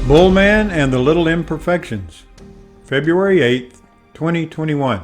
Bullman and the Little Imperfections, February 8th, 2021.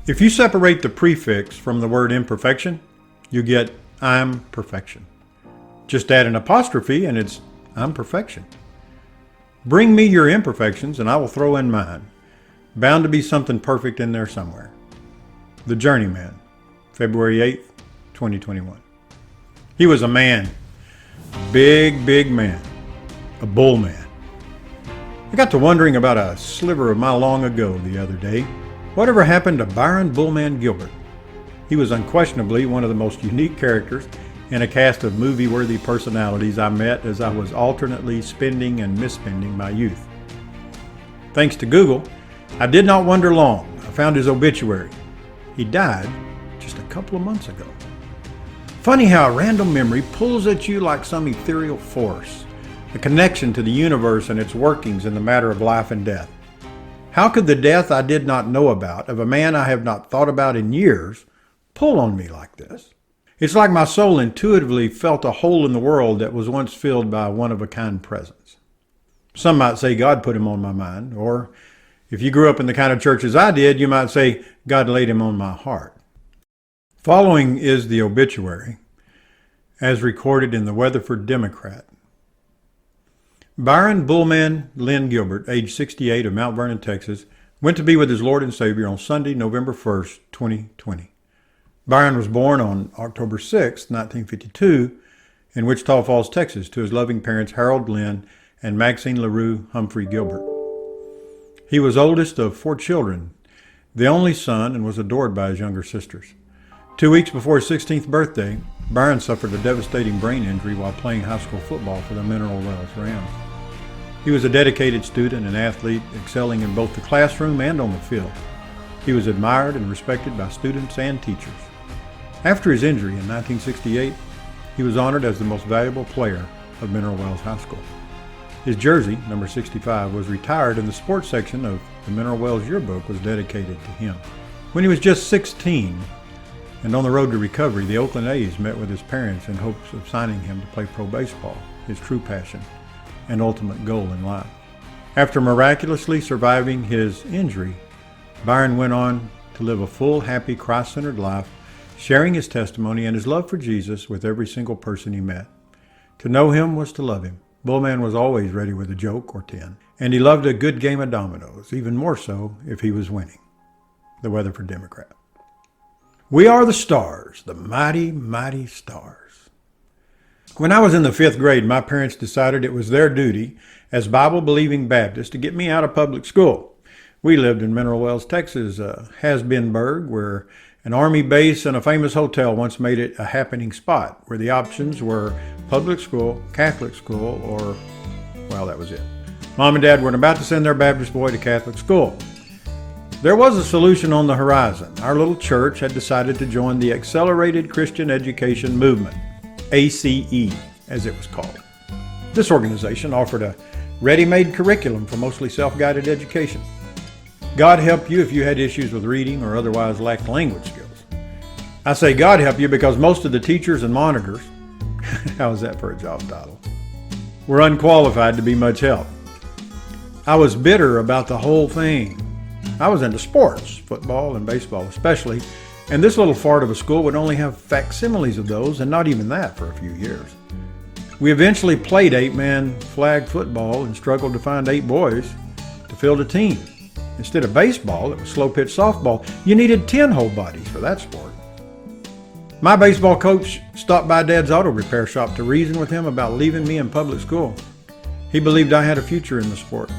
If you separate the prefix from the word imperfection, you get I'm perfection. Just add an apostrophe and it's I'm perfection. Bring me your imperfections and I will throw in mine. Bound to be something perfect in there somewhere. The Journeyman, February 8th, 2021. He was a man. Big man. A bull man. I got to wondering about a sliver of my long ago the other day. Whatever happened to Byron Bullman Gilbert? He was unquestionably one of the most unique characters in a cast of movie-worthy personalities I met as I was alternately spending and misspending my youth. Thanks to Google, I did not wonder long. I found his obituary. He died just a couple of months ago. Funny how a random memory pulls at you like some ethereal force, a connection to the universe and its workings in the matter of life and death. How could the death I did not know about, of a man I have not thought about in years, pull on me like this? It's like my soul intuitively felt a hole in the world that was once filled by a one-of-a-kind presence. Some might say God put him on my mind, or if you grew up in the kind of churches I did, you might say God laid him on my heart. Following is the obituary, as recorded in the Weatherford Democrat. Byron Bullman Lynn Gilbert, age 68, of Mount Vernon, Texas, went to be with his Lord and Savior on Sunday, November 1st, 2020. Byron was born on October 6, 1952, in Wichita Falls, Texas, to his loving parents Harold Lynn and Maxine LaRue Humphrey Gilbert. He was oldest of 4 children, the only son, and was adored by his younger sisters. 2 weeks before his 16th birthday, Byron suffered a devastating brain injury while playing high school football for the Mineral Wells Rams. He was a dedicated student and athlete, excelling in both the classroom and on the field. He was admired and respected by students and teachers. After his injury in 1968, he was honored as the most valuable player of Mineral Wells High School. His jersey, number 65, was retired, and the sports section of the Mineral Wells yearbook was dedicated to him. When he was just 16 and on the road to recovery, the Oakland A's met with his parents in hopes of signing him to play pro baseball, his true passion and ultimate goal in life. After miraculously surviving his injury, Byron went on to live a full, happy, Christ-centered life, sharing his testimony and his love for Jesus with every single person he met. To know him was to love him. Bullman was always ready with a joke or 10, and he loved a good game of dominoes, even more so if he was winning. The Weatherford Democrat. We are the stars, the mighty stars. When I was in the 5th grade, my parents decided it was their duty as Bible-believing Baptists to get me out of public school. We lived in Mineral Wells, Texas, Has-Been-burg, where an Army base and a famous hotel once made it a happening spot, where the options were public school, Catholic school, or, well, that was it. Mom and Dad were about to send their Baptist boy to Catholic school. There was a solution on the horizon. Our little church had decided to join the Accelerated Christian Education Movement, ACE, as it was called. This organization offered a ready-made curriculum for mostly self-guided education. God help you if you had issues with reading or otherwise lacked language skills. I say God help you because most of the teachers and monitors, how is that for a job title, were unqualified to be much help. I was bitter about the whole thing. I was into sports, football and baseball especially, and this little fart of a school would only have facsimiles of those, and not even that for a few years. We eventually played 8-man flag football and struggled to find 8 boys to field a team. Instead of baseball, it was slow-pitch softball. You needed 10 whole bodies for that sport. My baseball coach stopped by Dad's auto repair shop to reason with him about leaving me in public school. He believed I had a future in the sport.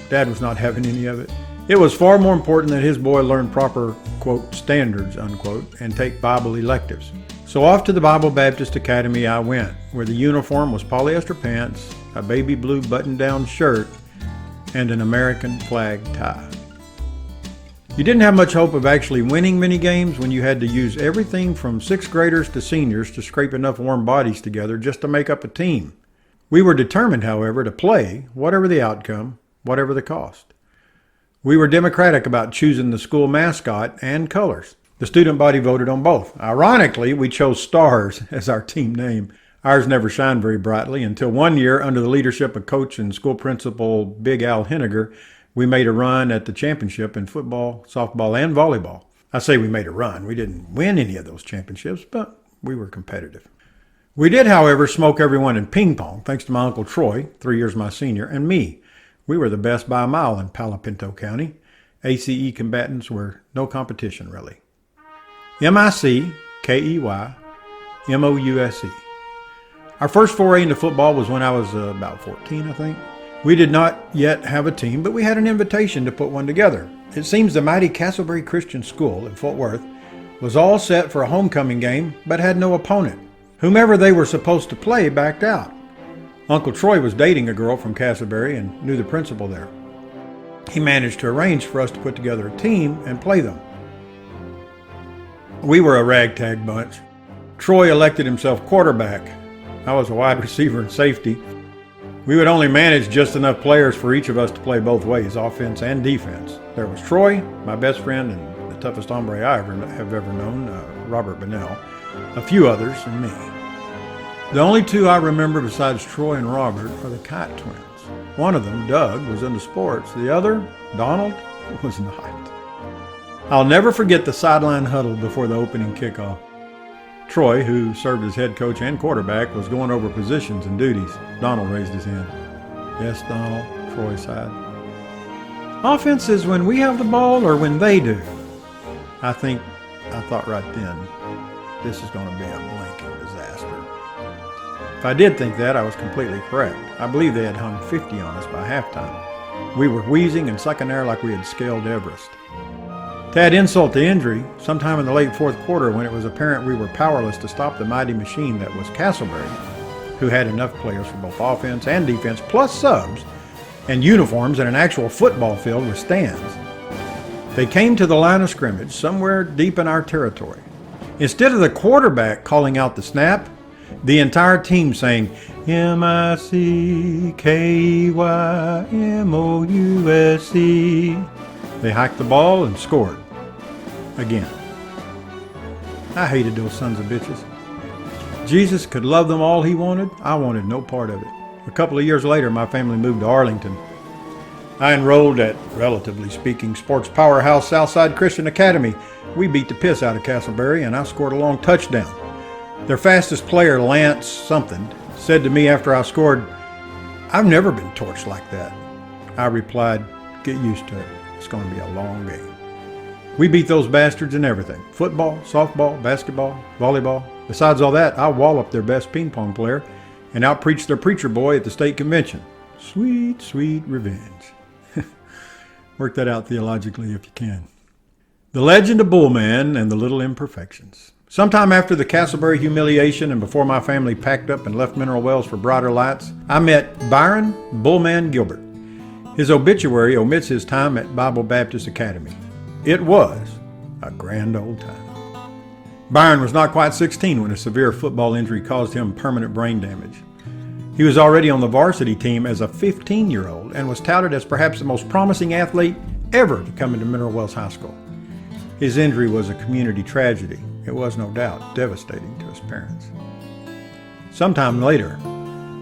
Dad was not having any of it. It was far more important that his boy learn proper, quote, standards, unquote, and take Bible electives. So off to the Bible Baptist Academy I went, where the uniform was polyester pants, a baby blue button-down shirt, and an American flag tie. You didn't have much hope of actually winning many games when you had to use everything from 6th graders to seniors to scrape enough warm bodies together just to make up a team. We were determined, however, to play, whatever the outcome, whatever the cost. We were democratic about choosing the school mascot and colors. The student body voted on both. Ironically, we chose stars as our team name. Ours never shined very brightly until one year, under the leadership of coach and school principal Big Al Henniger, we made a run at the championship in football, softball, and volleyball. I say we made a run. We didn't win any of those championships, but we were competitive. We did, however, smoke everyone in ping pong, thanks to my Uncle Troy, 3 years my senior, and me. We were the best by a mile in Palo Pinto County. ACE combatants were no competition, really. MICKEYMOUSE. Our first foray into football was when I was about 14, I think. We did not yet have a team, but we had an invitation to put one together. It seems the mighty Castleberry Christian School in Fort Worth was all set for a homecoming game, but had no opponent. Whomever they were supposed to play backed out. Uncle Troy was dating a girl from Castleberry and knew the principal there. He managed to arrange for us to put together a team and play them. We were a ragtag bunch. Troy elected himself quarterback. I was a wide receiver and safety. We would only manage just enough players for each of us to play both ways, offense and defense. There was Troy, my best friend and the toughest hombre I have ever known, Robert Bonnell, a few others, and me. The only two I remember besides Troy and Robert are the Kite twins. One of them, Doug, was into sports. The other, Donald, was not. I'll never forget the sideline huddle before the opening kickoff. Troy, who served as head coach and quarterback, was going over positions and duties. Donald raised his hand. Yes, Donald, Troy sighed. Offense is when we have the ball or when they do. I thought right then, this is going to be a blinking disaster. If I did think that, I was completely correct. I believe they had hung 50 on us by halftime. We were wheezing and sucking air like we had scaled Everest. To add insult to injury, sometime in the late fourth quarter, when it was apparent we were powerless to stop the mighty machine that was Castleberry, who had enough players for both offense and defense, plus subs, and uniforms and an actual football field with stands, they came to the line of scrimmage somewhere deep in our territory. Instead of the quarterback calling out the snap, the entire team sang MICKEYMOUSE. They hiked the ball and scored. Again. I hated those sons of bitches. Jesus could love them all he wanted. I wanted no part of it. A couple of years later, my family moved to Arlington. I enrolled at, relatively speaking, sports powerhouse Southside Christian Academy. We beat the piss out of Castleberry, and I scored a long touchdown. Their fastest player, Lance something, said to me after I scored, "I've never been torched like that." I replied, "Get used to it. It's going to be a long game." We beat those bastards in everything. Football, softball, basketball, volleyball. Besides all that, I walloped their best ping pong player and outpreached their preacher boy at the state convention. Sweet, sweet revenge. Work that out theologically if you can. The legend of Bullman and the little imperfections. Sometime after the Castleberry humiliation and before my family packed up and left Mineral Wells for brighter lights, I met Byron Bullman Gilbert. His obituary omits his time at Bible Baptist Academy. It was a grand old time. Byron was not quite 16 when a severe football injury caused him permanent brain damage. He was already on the varsity team as a 15-year-old and was touted as perhaps the most promising athlete ever to come into Mineral Wells High School. His injury was a community tragedy. It was no doubt devastating to his parents. Sometime later,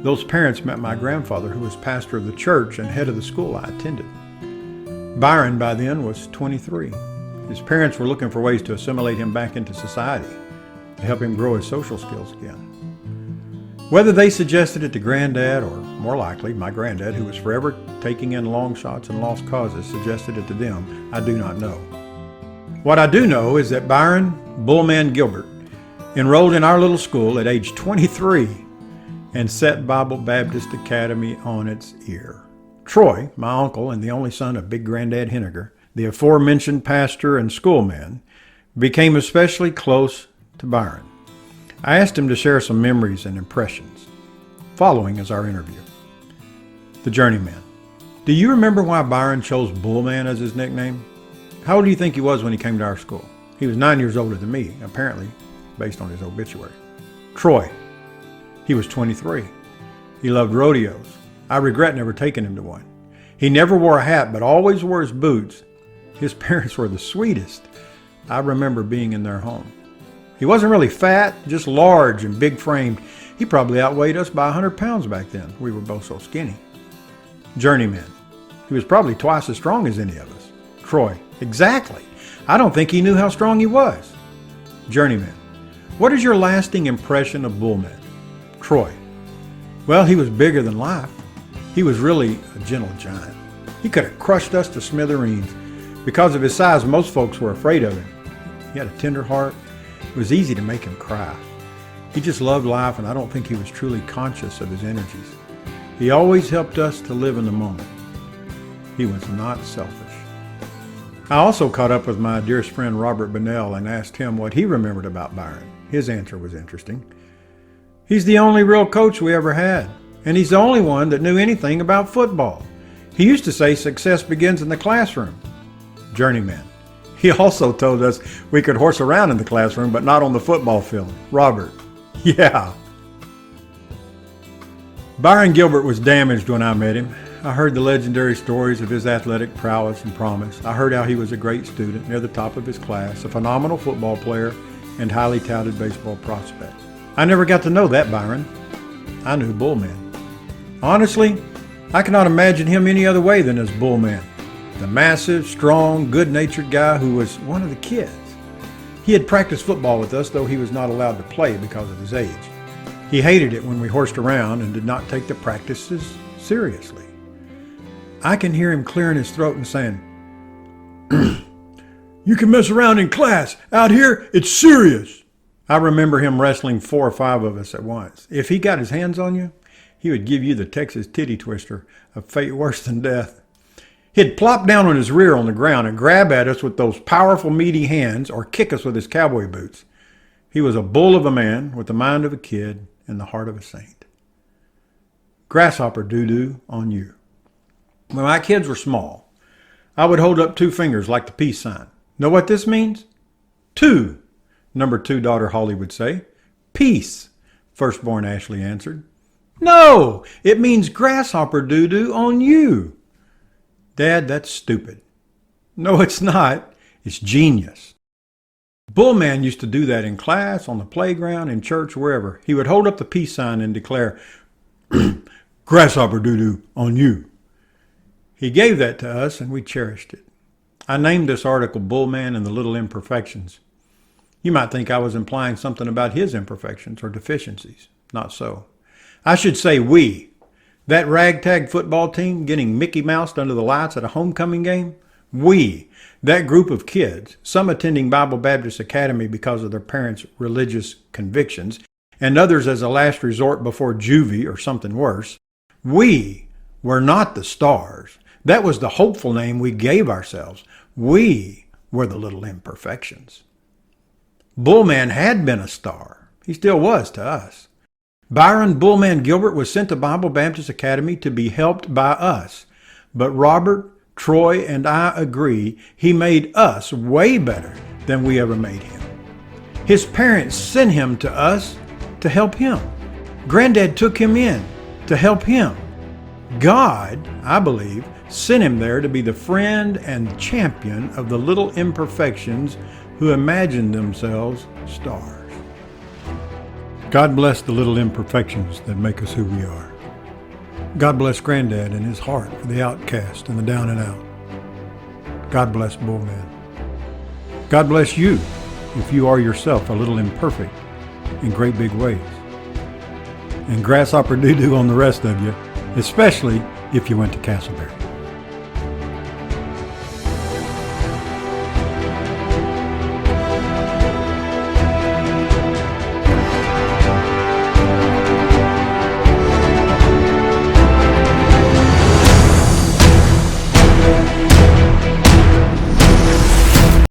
those parents met my grandfather, who was pastor of the church and head of the school I attended. Byron, by then, was 23. His parents were looking for ways to assimilate him back into society, to help him grow his social skills again. Whether they suggested it to Granddad, or more likely, my granddad, who was forever taking in long shots and lost causes, suggested it to them, I do not know. What I do know is that Byron Bullman Gilbert enrolled in our little school at age 23 and set Bible Baptist Academy on its ear. Troy, my uncle and the only son of Big Granddad Henniger, the aforementioned pastor and schoolman, became especially close to Byron. I asked him to share some memories and impressions. Following is our interview. The Journeyman. Do you remember why Byron chose Bullman as his nickname? How old do you think he was when he came to our school? He was 9 years older than me, apparently, based on his obituary. Troy. He was 23. He loved rodeos. I regret never taking him to one. He never wore a hat, but always wore his boots. His parents were the sweetest. I remember being in their home. He wasn't really fat, just large and big-framed. He probably outweighed us by 100 pounds back then. We were both so skinny. Journeyman. He was probably twice as strong as any of us. Troy. Exactly. I don't think he knew how strong he was. Journeyman. What is your lasting impression of Bullman? Troy. Well, he was bigger than life. He was really a gentle giant. He could have crushed us to smithereens. Because of his size, most folks were afraid of him. He had a tender heart. It was easy to make him cry. He just loved life, and I don't think he was truly conscious of his energies. He always helped us to live in the moment. He was not selfish. I also caught up with my dearest friend Robert Bunnell and asked him what he remembered about Byron. His answer was interesting. He's the only real coach we ever had, and he's the only one that knew anything about football. He used to say success begins in the classroom. Journeyman. He also told us we could horse around in the classroom, but not on the football field. Robert. Yeah. Byron Gilbert was damaged when I met him. I heard the legendary stories of his athletic prowess and promise. I heard how he was a great student, near the top of his class, a phenomenal football player, and highly touted baseball prospect. I never got to know that Byron. I knew Bullman. Honestly, I cannot imagine him any other way than as Bullman. The massive, strong, good-natured guy who was one of the kids. He had practiced football with us, though he was not allowed to play because of his age. He hated it when we horsed around and did not take the practices seriously. I can hear him clearing his throat and saying, "You can mess around in class. Out here, it's serious." I remember him wrestling 4 or 5 of us at once. If he got his hands on you, he would give you the Texas titty twister, a fate worse than death. He'd plop down on his rear on the ground and grab at us with those powerful, meaty hands or kick us with his cowboy boots. He was a bull of a man with the mind of a kid and the heart of a saint. Grasshopper doo-doo on you. When my kids were small, I would hold up 2 fingers like the peace sign. Know what this means? 2. Number 2 daughter Holly would say. Peace, firstborn Ashley answered. No, it means grasshopper doo-doo on you. Dad, that's stupid. No, it's not. It's genius. Bullman used to do that in class, on the playground, in church, wherever. He would hold up the peace sign and declare, grasshopper doo-doo on you. He gave that to us, and we cherished it. I named this article Bullman and the Little Imperfections. You might think I was implying something about his imperfections or deficiencies. Not so. I should say we. That ragtag football team getting Mickey Moused under the lights at a homecoming game? We, that group of kids, some attending Bible Baptist Academy because of their parents' religious convictions, and others as a last resort before juvie or something worse, we were not the stars. That was the hopeful name we gave ourselves. We were the Little Imperfections. Bullman had been a star. He still was to us. Byron Bullman Gilbert was sent to Bible Baptist Academy to be helped by us. But Robert, Troy, and I agree he made us way better than we ever made him. His parents sent him to us to help him. Granddad took him in to help him. God, I believe, sent him there to be the friend and champion of the little imperfections who imagined themselves stars. God bless the little imperfections that make us who we are. God bless Granddad and his heart for the outcast and the down and out. God bless Bullman. God bless you if you are yourself a little imperfect in great big ways. And grasshopper doo-doo on the rest of you, especially if you went to Castleberry.